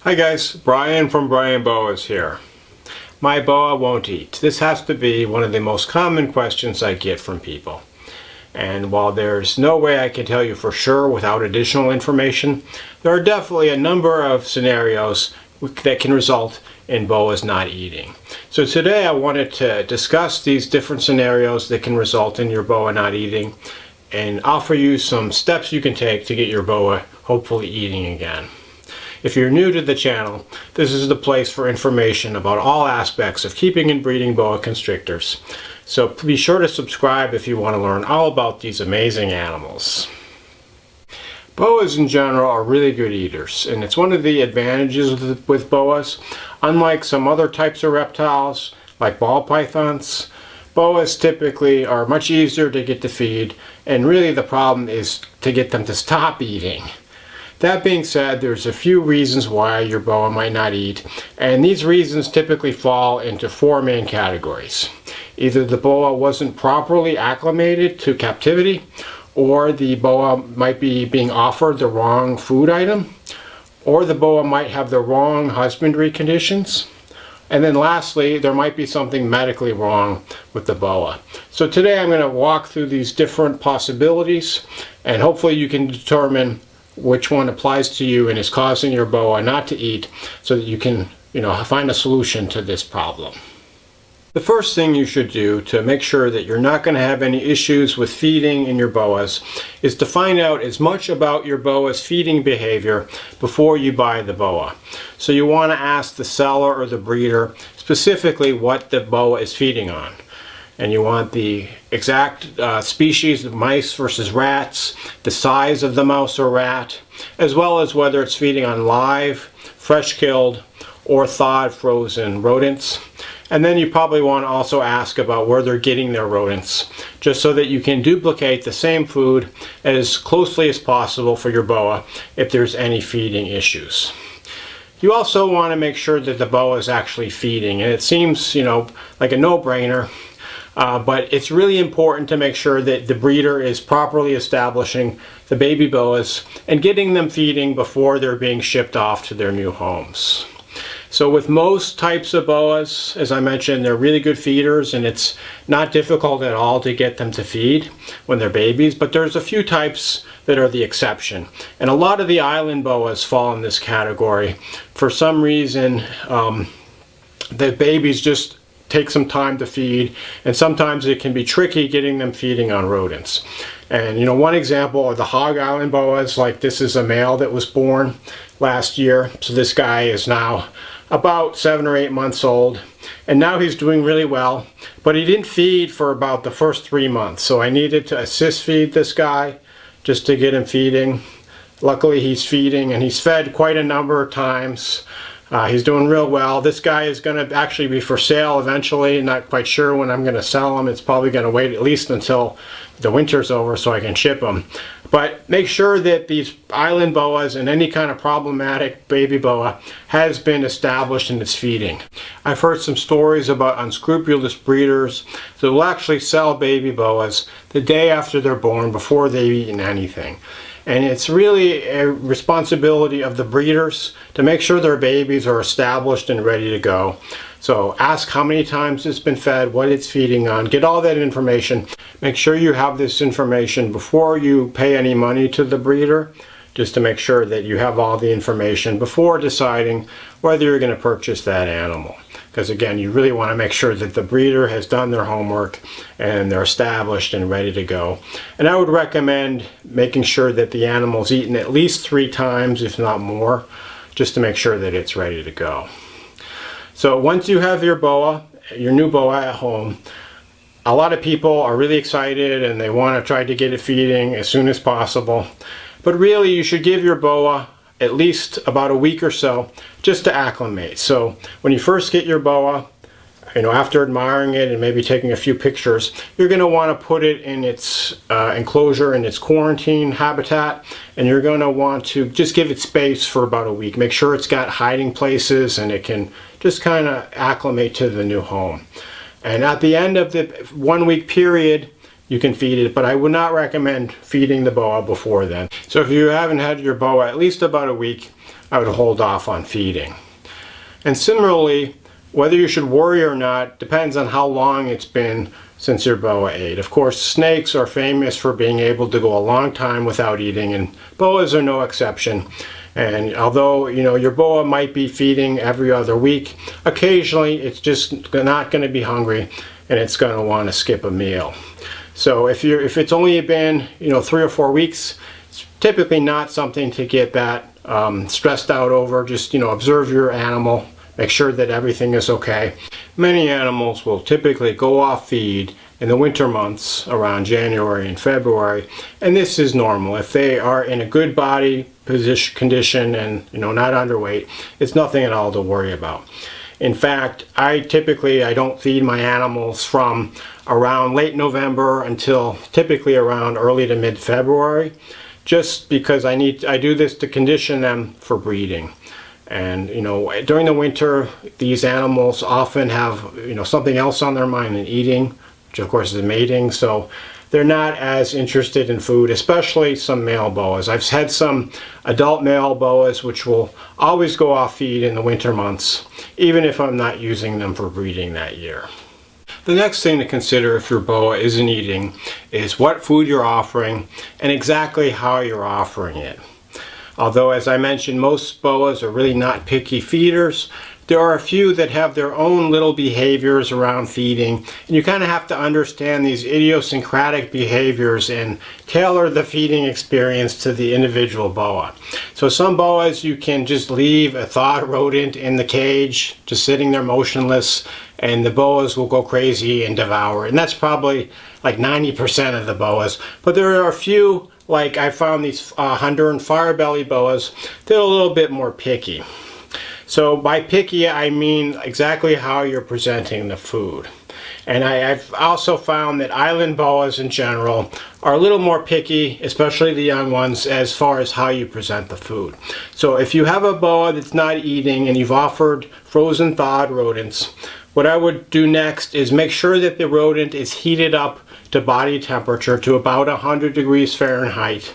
Hi guys, Brian from Boas here. My boa won't eat. This has to be one of the most common questions I get from people. And while there's no way I can tell you for sure without additional information, there are definitely a number of scenarios that can result in boas not eating. So today I wanted to discuss these different scenarios that can result in your boa not eating and offer you some steps you can take to get your boa hopefully eating again. If you're new to the channel, this is the place for information about all aspects of keeping and breeding boa constrictors. So be sure to subscribe if you want to learn all about these amazing animals. Boas in general are really good eaters, and it's one of the advantages with boas. Unlike some other types of reptiles, like ball pythons, boas typically are much easier to get to feed, and really the problem is to get them to stop eating. That being said, there's a few reasons why your boa might not eat, and these reasons typically fall into four main categories. Either the boa wasn't properly acclimated to captivity, or the boa might be being offered the wrong food item, or the boa might have the wrong husbandry conditions, and then lastly, there might be something medically wrong with the boa. So today I'm going to walk through these different possibilities, and hopefully you can determine which one applies to you and is causing your boa not to eat, so that you can, find a solution to this problem. The first thing you should do to make sure that you're not going to have any issues with feeding in your boas is to find out as much about your boa's feeding behavior before you buy the boa. So you want to ask the seller or the breeder specifically what the boa is feeding on. And you want the exact species of mice versus rats, the size of the mouse or rat, as well as whether it's feeding on live, fresh killed, or thawed frozen rodents. And then you probably want to also ask about where they're getting their rodents, just so that you can duplicate the same food as closely as possible for your boa if there's any feeding issues. You also want to make sure that the boa is actually feeding, and it seems, like a no-brainer. But it's really important to make sure that the breeder is properly establishing the baby boas and getting them feeding before they're being shipped off to their new homes. So with most types of boas, as I mentioned, they're really good feeders, and it's not difficult at all to get them to feed when they're babies, but there's a few types that are the exception. And a lot of the island boas fall in this category. For some reason, the babies just take some time to feed, and sometimes it can be tricky getting them feeding on rodents. And one example are the hog island boas. Like, this is a male that was born last year, so this guy is now about 7 or 8 months old, and now he's doing really well, but he didn't feed for about the first 3 months, so I needed to assist feed this guy just to get him feeding. Luckily he's feeding, and he's fed quite a number of times. He's doing real well. This guy is going to actually be for sale eventually. Not quite sure when I'm going to sell him. It's probably going to wait at least until the winter's over so I can ship him. But make sure that these island boas and any kind of problematic baby boa has been established in its feeding. I've heard some stories about unscrupulous breeders that will actually sell baby boas the day after they're born, before they've eaten anything. And it's really a responsibility of the breeders to make sure their babies are established and ready to go. So ask how many times it's been fed, what it's feeding on, get all that information. Make sure you have this information before you pay any money to the breeder, just to make sure that you have all the information before deciding whether you're going to purchase that animal. Because again, you really want to make sure that the breeder has done their homework and they're established and ready to go. And I would recommend making sure that the animal's eaten at least 3 times, if not more, just to make sure that it's ready to go. So once you have your boa, your new boa at home, a lot of people are really excited and they want to try to get it feeding as soon as possible. But really, you should give your boa at least about a week or so just to acclimate. So when you first get your boa, after admiring it and maybe taking a few pictures, you're going to want to put it in its enclosure, in its quarantine habitat, and you're going to want to just give it space for about a week. Make sure it's got hiding places and it can just kind of acclimate to the new home. And at the end of the 1 week period, you can feed it, but I would not recommend feeding the boa before then. So if you haven't had your boa at least about a week, I would hold off on feeding. And similarly, whether you should worry or not depends on how long it's been since your boa ate. Of course, snakes are famous for being able to go a long time without eating, and boas are no exception. And although, your boa might be feeding every other week, occasionally it's just not going to be hungry and it's going to want to skip a meal. So if it's only been, 3 or 4 weeks, it's typically not something to get that stressed out over. Just, observe your animal. Make sure that everything is okay. Many animals will typically go off feed in the winter months around January and February, and this is normal. If they are in a good body condition and not underweight, it's nothing at all to worry about. In fact, I don't feed my animals from around late November until typically around early to mid-February, just because I do this to condition them for breeding. And during the winter, these animals often have something else on their mind than eating, which of course is mating. So they're not as interested in food, especially some male boas. I've had some adult male boas which will always go off feed in the winter months, even if I'm not using them for breeding that year. The next thing to consider if your boa isn't eating is what food you're offering and exactly how you're offering it. Although, as I mentioned, most boas are really not picky feeders, there are a few that have their own little behaviors around feeding, and you kind of have to understand these idiosyncratic behaviors and tailor the feeding experience to the individual boa. So some boas you can just leave a thawed rodent in the cage, just sitting there motionless, and the boas will go crazy and devour it. And that's probably like 90% of the boas. But there are a few, like I found these Honduran fire belly boas, that are a little bit more picky. So by picky, I mean exactly how you're presenting the food. And I've also found that island boas in general are a little more picky, especially the young ones, as far as how you present the food. So if you have a boa that's not eating and you've offered frozen thawed rodents, what I would do next is make sure that the rodent is heated up to body temperature to about 100 degrees Fahrenheit.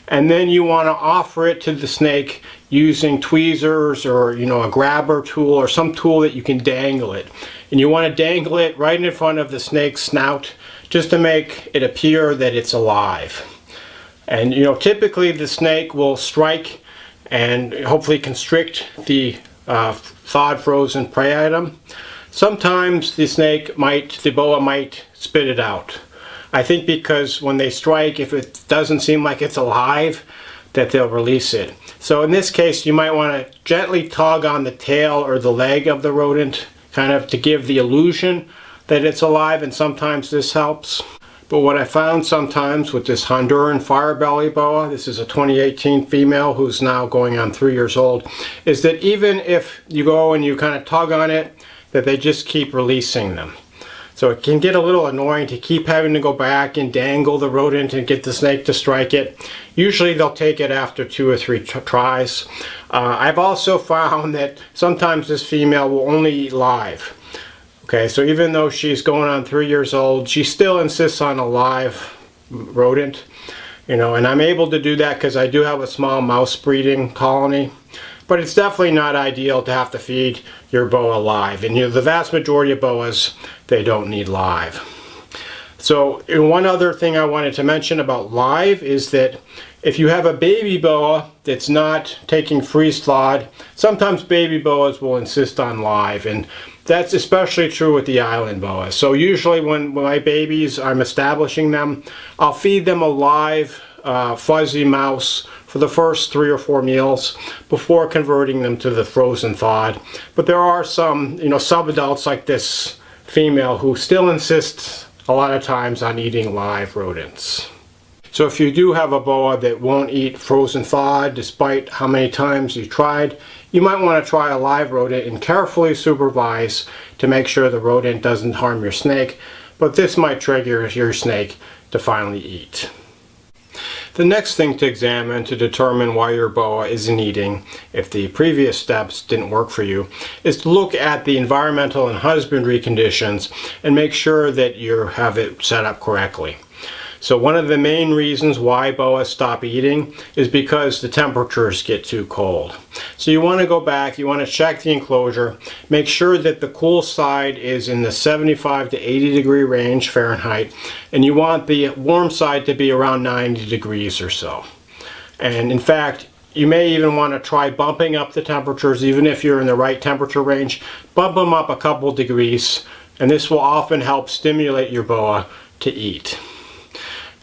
And then you want to offer it to the snake using tweezers or a grabber tool or some tool that you can dangle it. And you want to dangle it right in front of the snake's snout just to make it appear that it's alive. And typically the snake will strike and hopefully constrict the thawed frozen prey item. Sometimes the boa might spit it out. I think because when they strike, if it doesn't seem like it's alive, that they'll release it. So in this case, you might want to gently tug on the tail or the leg of the rodent, kind of to give the illusion that it's alive, and sometimes this helps. But what I found sometimes with this Honduran fire belly boa, this is a 2018 female who's now going on 3 years old, is that even if you go and you kind of tug on it, that they just keep releasing them. So it can get a little annoying to keep having to go back and dangle the rodent and get the snake to strike it. Usually they'll take it after 2 or 3 tries. I've also found that sometimes this female will only eat live. Okay, so even though she's going on 3 years old, she still insists on a live rodent. And I'm able to do that because I do have a small mouse breeding colony. But it's definitely not ideal to have to feed your boa live. And the vast majority of boas, they don't need live. So one other thing I wanted to mention about live is that if you have a baby boa that's not taking freeze thawed, sometimes baby boas will insist on live. And that's especially true with the island boas. So usually when my babies, I'm establishing them, I'll feed them a live fuzzy mouse for the first 3 or 4 meals before converting them to the frozen thawed. But there are some, sub-adults like this female who still insist a lot of times on eating live rodents. So if you do have a boa that won't eat frozen thawed despite how many times you tried, you might want to try a live rodent and carefully supervise to make sure the rodent doesn't harm your snake, but this might trigger your snake to finally eat. The next thing to examine to determine why your boa isn't eating, if the previous steps didn't work for you, is to look at the environmental and husbandry conditions and make sure that you have it set up correctly. So one of the main reasons why boas stop eating is because the temperatures get too cold. So you want to go back, you want to check the enclosure, make sure that the cool side is in the 75 to 80 degree range Fahrenheit, and you want the warm side to be around 90 degrees or so. And in fact, you may even want to try bumping up the temperatures, even if you're in the right temperature range. Bump them up a couple degrees, and this will often help stimulate your boa to eat.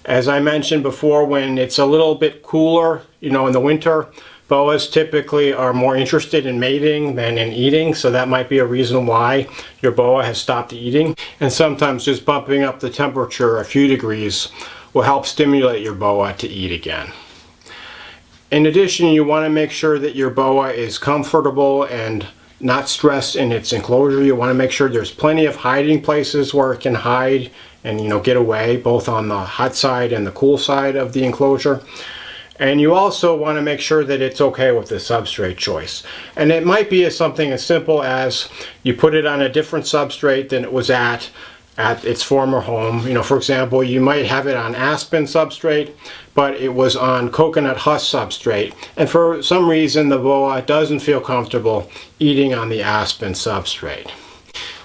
As I mentioned before, when it's a little bit cooler, in the winter, boas typically are more interested in mating than in eating, so that might be a reason why your boa has stopped eating. And sometimes just bumping up the temperature a few degrees will help stimulate your boa to eat again. In addition, you want to make sure that your boa is comfortable and not stressed in its enclosure. You want to make sure there's plenty of hiding places where it can hide and get away, both on the hot side and the cool side of the enclosure. And you also want to make sure that it's okay with the substrate choice. And it might be something as simple as you put it on a different substrate than it was at its former home. For example, you might have it on aspen substrate, but it was on coconut husk substrate. And for some reason, the boa doesn't feel comfortable eating on the aspen substrate.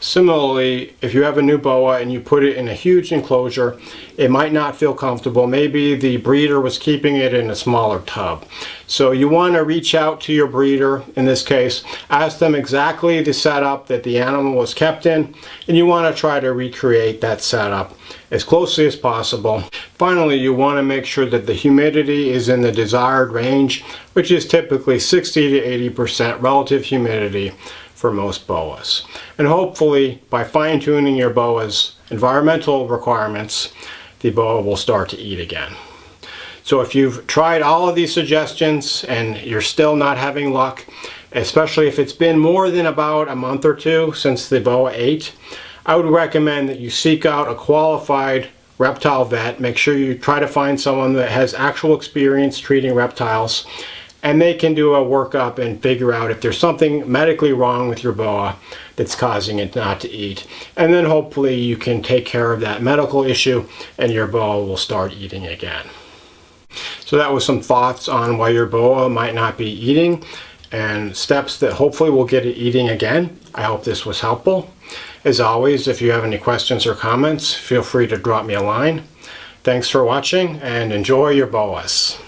Similarly, if you have a new boa and you put it in a huge enclosure, it might not feel comfortable. Maybe the breeder was keeping it in a smaller tub. So you want to reach out to your breeder, in this case, ask them exactly the setup that the animal was kept in, and you want to try to recreate that setup as closely as possible. Finally, you want to make sure that the humidity is in the desired range, which is typically 60 to 80% relative humidity for most boas. And hopefully, by fine-tuning your boa's environmental requirements, the boa will start to eat again. So if you've tried all of these suggestions and you're still not having luck, especially if it's been more than about a month or two since the boa ate, I would recommend that you seek out a qualified reptile vet. Make sure you try to find someone that has actual experience treating reptiles, and they can do a workup and figure out if there's something medically wrong with your boa that's causing it not to eat. And then hopefully you can take care of that medical issue and your boa will start eating again. So that was some thoughts on why your boa might not be eating and steps that hopefully will get it eating again. I hope this was helpful. As always, if you have any questions or comments, feel free to drop me a line. Thanks for watching and enjoy your boas.